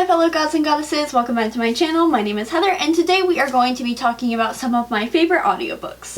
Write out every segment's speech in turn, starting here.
my fellow gods and goddesses, welcome back to my channel. My name is Heather and today we are going to be talking about some of my favorite audiobooks.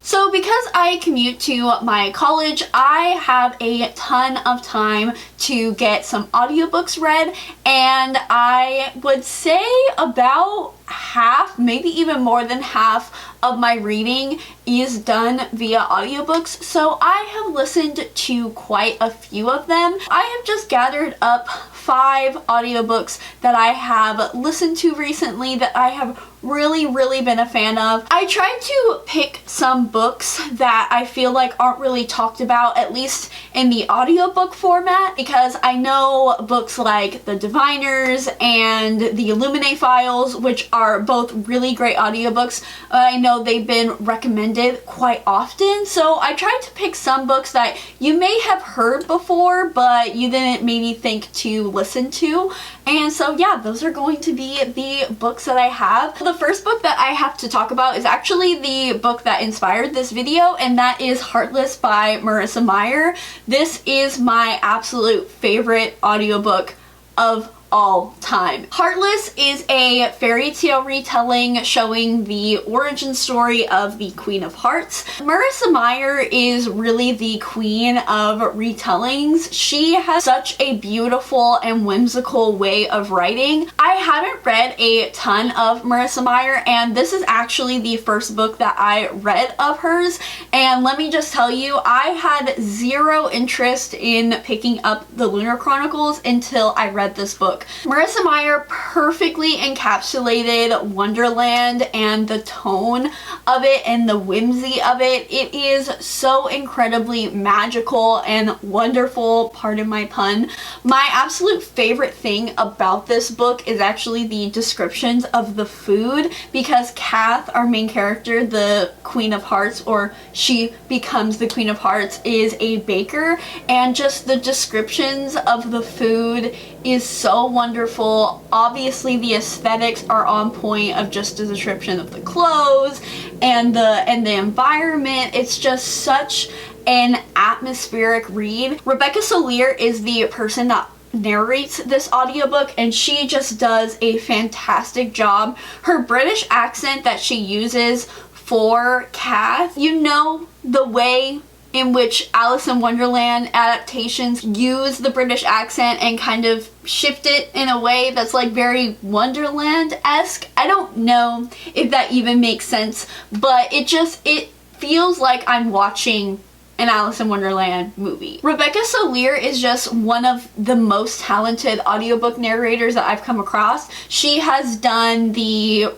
So because I commute to my college, I have a ton of time to get some audiobooks read, and I would say about half, maybe even more than half of my reading is done via audiobooks, so I have listened to quite a few of them. I have just gathered up 5 audiobooks that I have listened to recently that I have really been a fan of. I tried to pick some books that I feel like aren't really talked about, at least in the audiobook format, because I know books like The Diviners and The Illuminate Files, which are both really great audiobooks, I know they've been recommended quite often, so I tried to pick some books that you may have heard before but you didn't maybe think to listen to. And so yeah, those are going to be the books that I have. The first book that I have to talk about is actually the book that inspired this video, and that is Heartless by Marissa Meyer. This is my absolute favorite audiobook of all time. Heartless is a fairy tale retelling showing the origin story of the Queen of Hearts. Marissa Meyer is really the queen of retellings. She has such a beautiful and whimsical way of writing. I haven't read a ton of Marissa Meyer, and this is actually the first book that I read of hers, and let me just tell you, I had zero interest in picking up the Lunar Chronicles until I read this book. Marissa Meyer perfectly encapsulated Wonderland and the tone of it and the whimsy of it. It is so incredibly magical and wonderful, pardon my pun. My absolute favorite thing about this book is actually the descriptions of the food, because Kath, our main character, the Queen of Hearts, or she becomes the Queen of Hearts, is a baker, and just the descriptions of the food is so wonderful. Obviously the aesthetics are on point of just the description of the clothes and the environment. It's just such an atmospheric read. Rebecca Solier is the person that narrates this audiobook, and she just does a fantastic job. Her British accent that she uses for Kath, you know, the way in which Alice in Wonderland adaptations use the British accent and kind of shift it in a way that's like very Wonderland-esque. I don't know if that even makes sense, but it feels like I'm watching an Alice in Wonderland movie. Rebecca Solier is just one of the most talented audiobook narrators that I've come across. She has done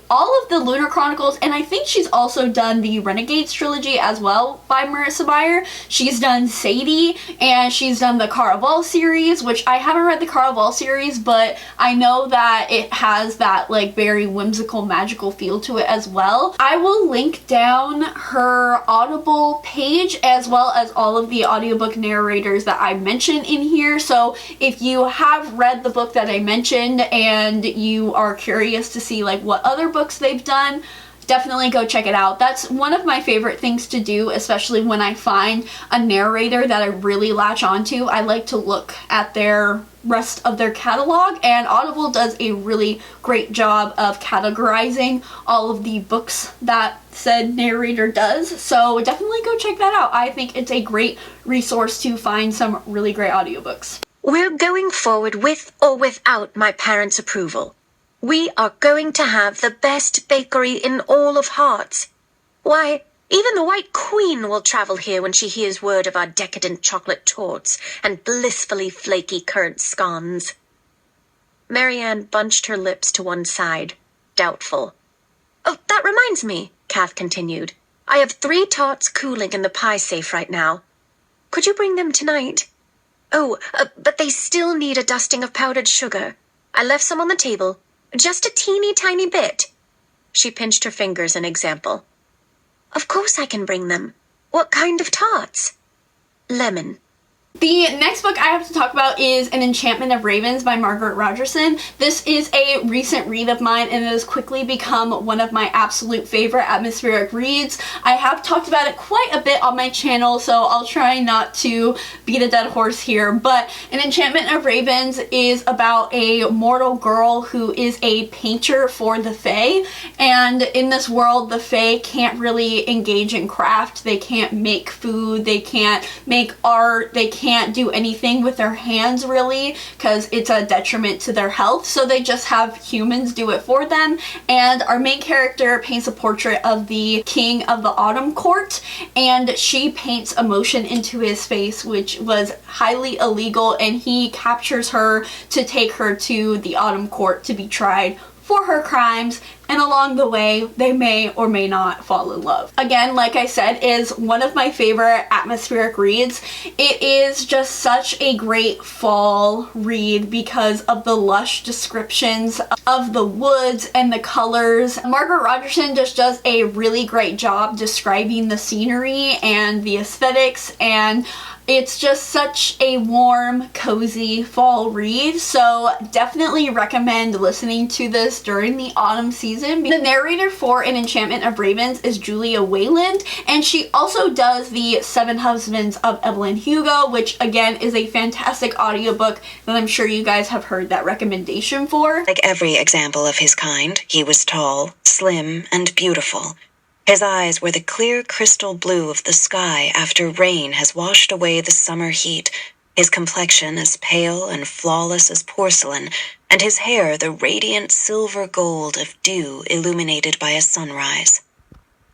all of the Lunar Chronicles, and I think she's also done the Renegades trilogy as well by Marissa Meyer. She's done Sadie, and she's done the Caraval series, which I haven't read the Caraval series, but I know that it has that like very whimsical, magical feel to it as well. I will link down her Audible page as well as all of the audiobook narrators that I mentioned in here, so if you have read the book that I mentioned and you are curious to see like what other books they've done, definitely go check it out. That's one of my favorite things to do, especially when I find a narrator that I really latch onto. I like to look at their rest of their catalog, and Audible does a really great job of categorizing all of the books that said narrator does, so definitely go check that out. I think it's a great resource to find some really great audiobooks. We're going forward with or without my parents' approval. We are going to have the best bakery in all of Hearts. Why, even the White Queen will travel here when she hears word of our decadent chocolate torts and blissfully flaky currant scones. Marianne bunched her lips to one side, doubtful. Oh, that reminds me, Kath continued. I have 3 tarts cooling in the pie safe right now. Could you bring them tonight? Oh, but they still need a dusting of powdered sugar. I left some on the table. Just a teeny tiny bit. She pinched her fingers in example. Of course I can bring them. What kind of tarts? Lemon. The next book I have to talk about is An Enchantment of Ravens by Margaret Rogerson. This is a recent read of mine and it has quickly become one of my absolute favorite atmospheric reads. I have talked about it quite a bit on my channel, so I'll try not to beat a dead horse here, but An Enchantment of Ravens is about a mortal girl who is a painter for the Fae, and in this world the Fae can't really engage in craft. They can't make food, they can't make art, they can't do anything with their hands really because it's a detriment to their health, so they just have humans do it for them. And our main character paints a portrait of the king of the Autumn Court, and she paints emotion into his face, which was highly illegal, and he captures her to take her to the Autumn Court to be tried for her crimes, and along the way they may or may not fall in love. Again, like I said, is one of my favorite atmospheric reads. It is just such a great fall read because of the lush descriptions of the woods and the colors. Margaret Rogerson just does a really great job describing the scenery and the aesthetics, and it's just such a warm, cozy fall read, so definitely recommend listening to this during the autumn season. The narrator for An Enchantment of Ravens is Julia Wayland, and she also does the Seven Husbands of Evelyn Hugo, which again is a fantastic audiobook that I'm sure you guys have heard that recommendation for. Like every example of his kind, he was tall, slim, and beautiful. His eyes were the clear crystal blue of the sky after rain has washed away the summer heat, his complexion as pale and flawless as porcelain, and his hair the radiant silver gold of dew illuminated by a sunrise.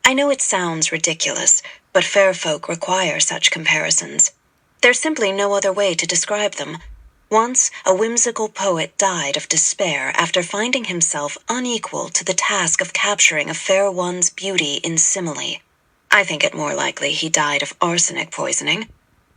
I know it sounds ridiculous, but fair folk require such comparisons. There's simply no other way to describe them. Once, a whimsical poet died of despair after finding himself unequal to the task of capturing a fair one's beauty in simile. I think it more likely he died of arsenic poisoning,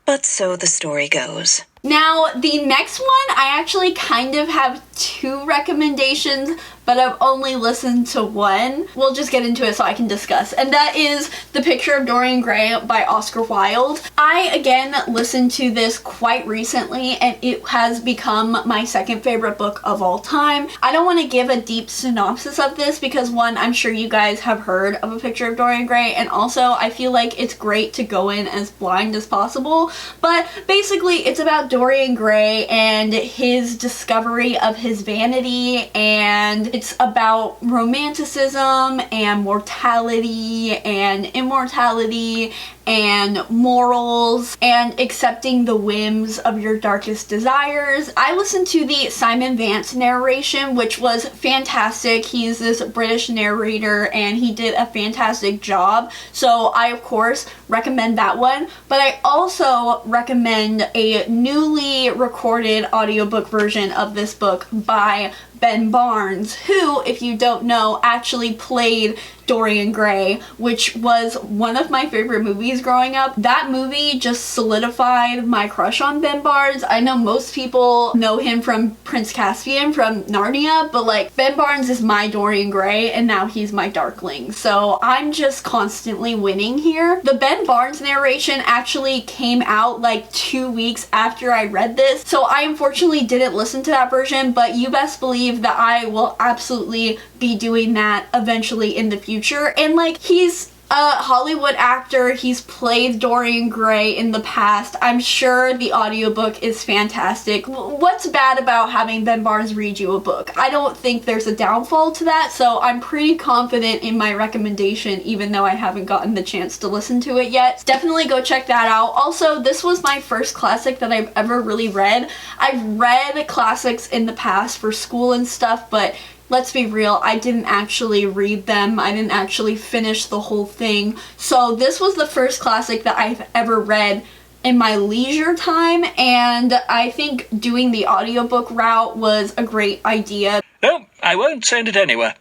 but so the story goes. Now, the next one, I actually kind of have two recommendations, but I've only listened to one. We'll just get into it so I can discuss. And that is The Picture of Dorian Gray by Oscar Wilde. I, again, listened to this quite recently, and it has become my second favorite book of all time. I don't want to give a deep synopsis of this because, one, I'm sure you guys have heard of A Picture of Dorian Gray, and also I feel like it's great to go in as blind as possible. But basically, it's about Dorian Gray and his discovery of his vanity, and it's about romanticism and mortality and immortality and morals and accepting the whims of your darkest desires. I listened to the Simon Vance narration, which was fantastic. He's this British narrator and he did a fantastic job, so I of course recommend that one. But I also recommend a newly recorded audiobook version of this book by Ben Barnes, who, if you don't know, actually played Dorian Gray, which was one of my favorite movies growing up. That movie just solidified my crush on Ben Barnes. I know most people know him from Prince Caspian from Narnia, but like Ben Barnes is my Dorian Gray and now he's my Darkling. So I'm just constantly winning here. The Ben Barnes narration actually came out like 2 weeks after I read this, so I unfortunately didn't listen to that version, but you best believe that I will absolutely be doing that eventually in the future. And like, he's a Hollywood actor, he's played Dorian Gray in the past. I'm sure the audiobook is fantastic. What's bad about having Ben Barnes read you a book? I don't think there's a downfall to that, so I'm pretty confident in my recommendation even though I haven't gotten the chance to listen to it yet. Definitely go check that out. Also, this was my first classic that I've ever really read. I've read classics in the past for school and stuff, but let's be real, I didn't actually read them. I didn't actually finish the whole thing. So this was the first classic that I've ever read in my leisure time, and I think doing the audiobook route was a great idea. No, I won't send it anywhere.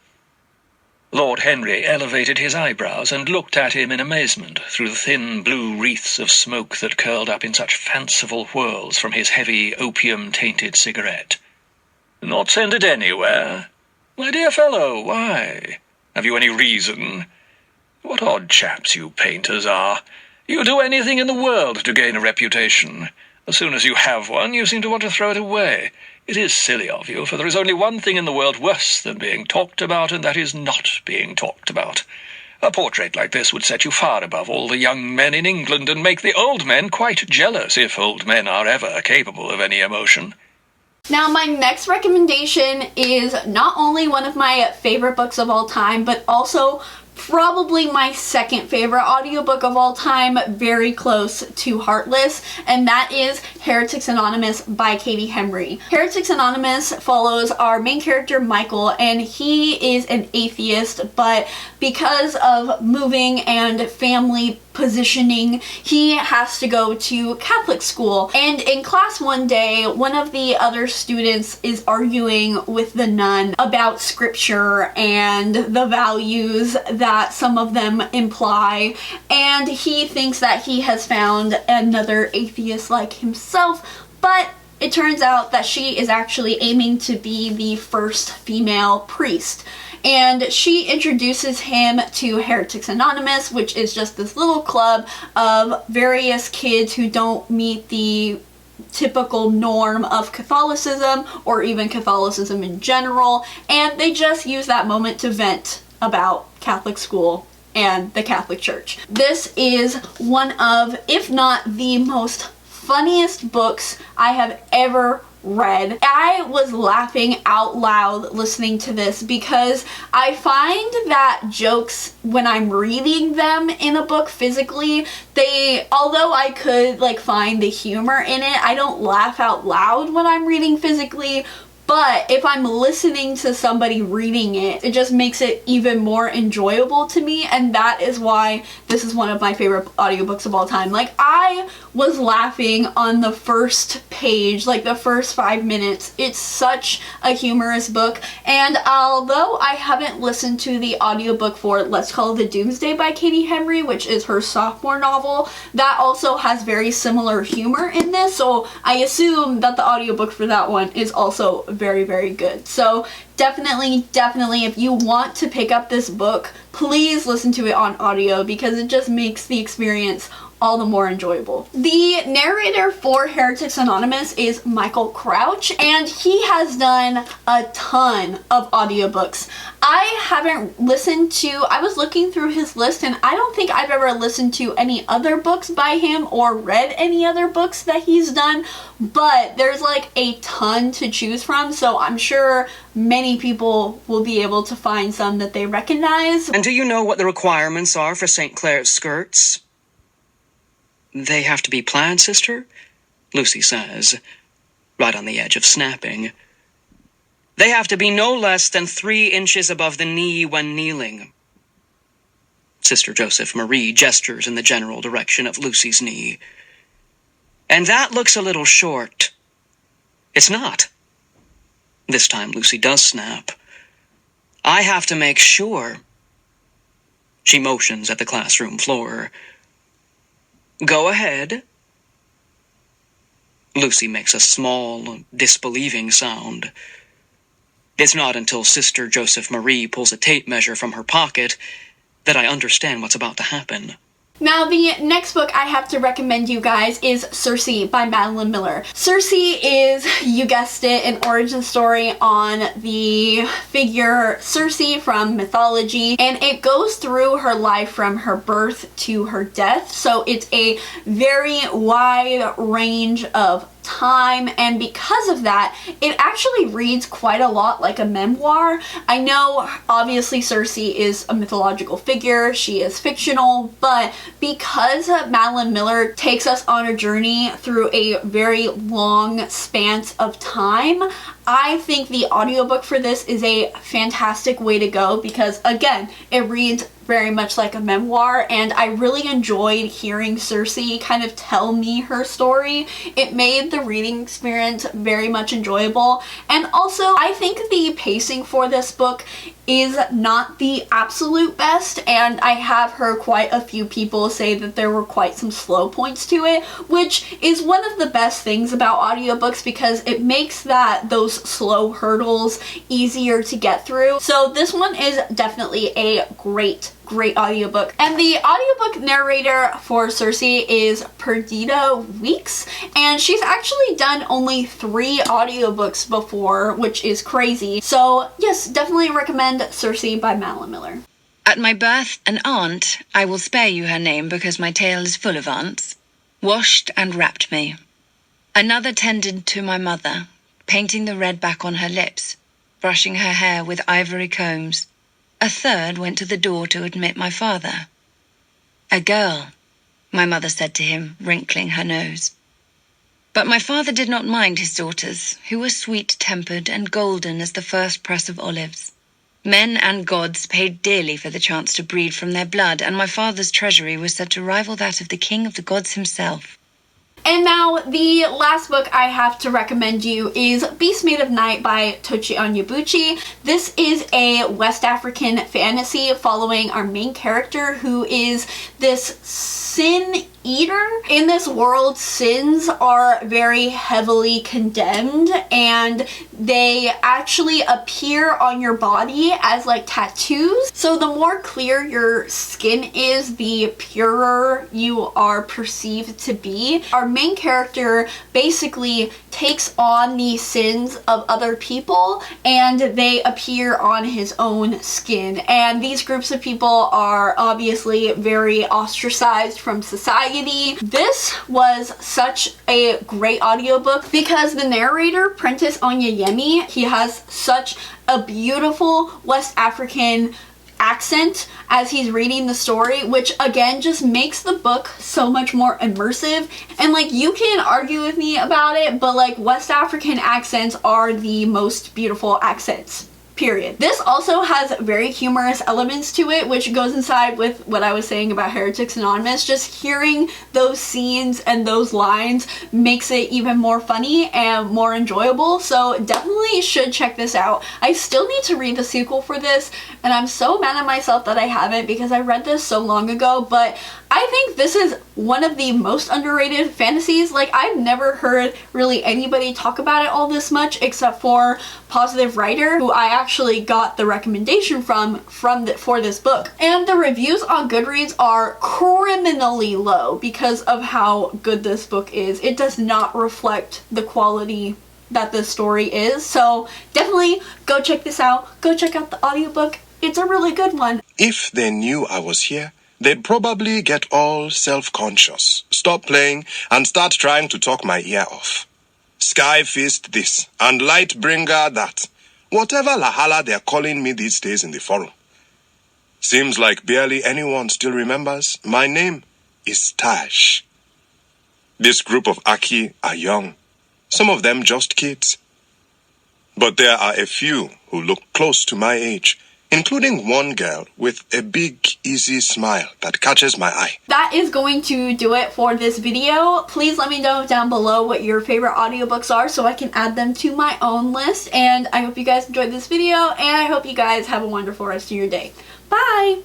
Lord Henry elevated his eyebrows and looked at him in amazement through the thin blue wreaths of smoke that curled up in such fanciful whirls from his heavy opium-tainted cigarette. Not send it anywhere? My dear fellow, why? Have you any reason? What odd chaps you painters are. You'll do anything in the world to gain a reputation. As soon as you have one, you seem to want to throw it away. It is silly of you, for there is only one thing in the world worse than being talked about, and that is not being talked about. A portrait like this would set you far above all the young men in England and make the old men quite jealous, if old men are ever capable of any emotion. Now, my next recommendation is not only one of my favorite books of all time, but also probably my second favorite audiobook of all time, very close to Heartless, and that is Heretics Anonymous by Katie Henry. Heretics Anonymous follows our main character, Michael, and he is an atheist, but because of moving and family positioning, he has to go to Catholic school. And in class one day, one of the other students is arguing with the nun about scripture and the values that some of them imply, and he thinks that he has found another atheist like himself, but it turns out that she is actually aiming to be the first female priest. And she introduces him to Heretics Anonymous, which is just this little club of various kids who don't meet the typical norm of Catholicism, or even Catholicism in general, and they just use that moment to vent about Catholic school and the Catholic Church. This is one of, if not the most funniest books I have ever read. I was laughing out loud listening to this because I find that jokes, when I'm reading them in a book physically, although I could find the humor in it, I don't laugh out loud when I'm reading physically. But if I'm listening to somebody reading it, it just makes it even more enjoyable to me, and that is why this is one of my favorite audiobooks of all time. I was laughing on the first page, the first 5 minutes. It's such a humorous book, and although I haven't listened to the audiobook for Let's Call It the Doomsday by Katie Henry, which is her sophomore novel, that also has very similar humor in this, so I assume that the audiobook for that one is also very, very good. So definitely, if you want to pick up this book, please listen to it on audio because it just makes the experience all the more enjoyable. The narrator for Heretics Anonymous is Michael Crouch, and he has done a ton of audiobooks. I was looking through his list, and I don't think I've ever listened to any other books by him or read any other books that he's done, but there's a ton to choose from, so I'm sure many people will be able to find some that they recognize. And do you know what the requirements are for St. Clair's skirts? They have to be plaid, sister? Lucy says, right on the edge of snapping. They have to be no less than 3 inches above the knee when kneeling. Sister Joseph Marie gestures in the general direction of Lucy's knee. And that looks a little short. It's not. This time Lucy does snap. I have to make sure. She motions at the classroom floor. Go ahead. Lucy makes a small, disbelieving sound. It's not until Sister Joseph Marie pulls a tape measure from her pocket that I understand what's about to happen. Now, the next book I have to recommend you guys is Cersei by Madeline Miller. Cersei is, you guessed it, an origin story on the figure Cersei from mythology, and it goes through her life from her birth to her death, so it's a very wide range of time, and because of that, it actually reads quite a lot like a memoir. I know, obviously, Cersei is a mythological figure, she is fictional, but because Madeline Miller takes us on a journey through a very long span of time, I think the audiobook for this is a fantastic way to go because, again, it reads very much like a memoir, and I really enjoyed hearing Cersei kind of tell me her story. It made the reading experience very much enjoyable, and also I think the pacing for this book is not the absolute best, and I have heard quite a few people say that there were quite some slow points to it, which is one of the best things about audiobooks because it makes those slow hurdles easier to get through. So this one is definitely a great great audiobook. And the audiobook narrator for Cersei is Perdita Weeks, and she's actually done only 3 audiobooks before, which is crazy. So yes, definitely recommend Cersei by Madeline Miller. At my birth, an aunt, I will spare you her name because my tale is full of aunts, washed and wrapped me. Another tended to my mother, painting the red back on her lips, brushing her hair with ivory combs. A third went to the door to admit my father. A girl, my mother said to him, wrinkling her nose. But my father did not mind his daughters, who were sweet-tempered and golden as the first press of olives. Men and gods paid dearly for the chance to breed from their blood, and my father's treasury was said to rival that of the king of the gods himself. And now, the last book I have to recommend you is Beast Made of Night by Tochi Onyebuchi. This is a West African fantasy following our main character, who is this sin eater. In this world, sins are very heavily condemned, and they actually appear on your body as like tattoos. So the more clear your skin is, the purer you are perceived to be. Our main character basically takes on the sins of other people, and they appear on his own skin. And these groups of people are obviously very ostracized from society. This was such a great audiobook because the narrator, Prentice Onyeyemi, he has such a beautiful West African accent as he's reading the story, which again just makes the book so much more immersive. And like, you can argue with me about it, but like, West African accents are the most beautiful accents, period. This also has very humorous elements to it, which goes inside with what I was saying about Heretics Anonymous. Just hearing those scenes and those lines makes it even more funny and more enjoyable, so definitely should check this out. I still need to read the sequel for this, and I'm so mad at myself that I haven't because I read this so long ago, but I think this is one of the most underrated fantasies. Like, I've never heard really anybody talk about it all this much except for Positive Writer, who I actually got the recommendation for this book. And the reviews on Goodreads are criminally low because of how good this book is. It does not reflect the quality that the story is. So definitely go check this out. Go check out the audiobook. It's a really good one. If they knew I was here, they'd probably get all self-conscious, stop playing, and start trying to talk my ear off. Sky Fist this, and Lightbringer that. Whatever Lahala they're calling me these days in the forum. Seems like barely anyone still remembers. My name is Tash. This group of Aki are young. Some of them just kids. But there are a few who look close to my age, including one girl with a big, easy smile that catches my eye. That is going to do it for this video. Please let me know down below what your favorite audiobooks are so I can add them to my own list. And I hope you guys enjoyed this video, and I hope you guys have a wonderful rest of your day. Bye!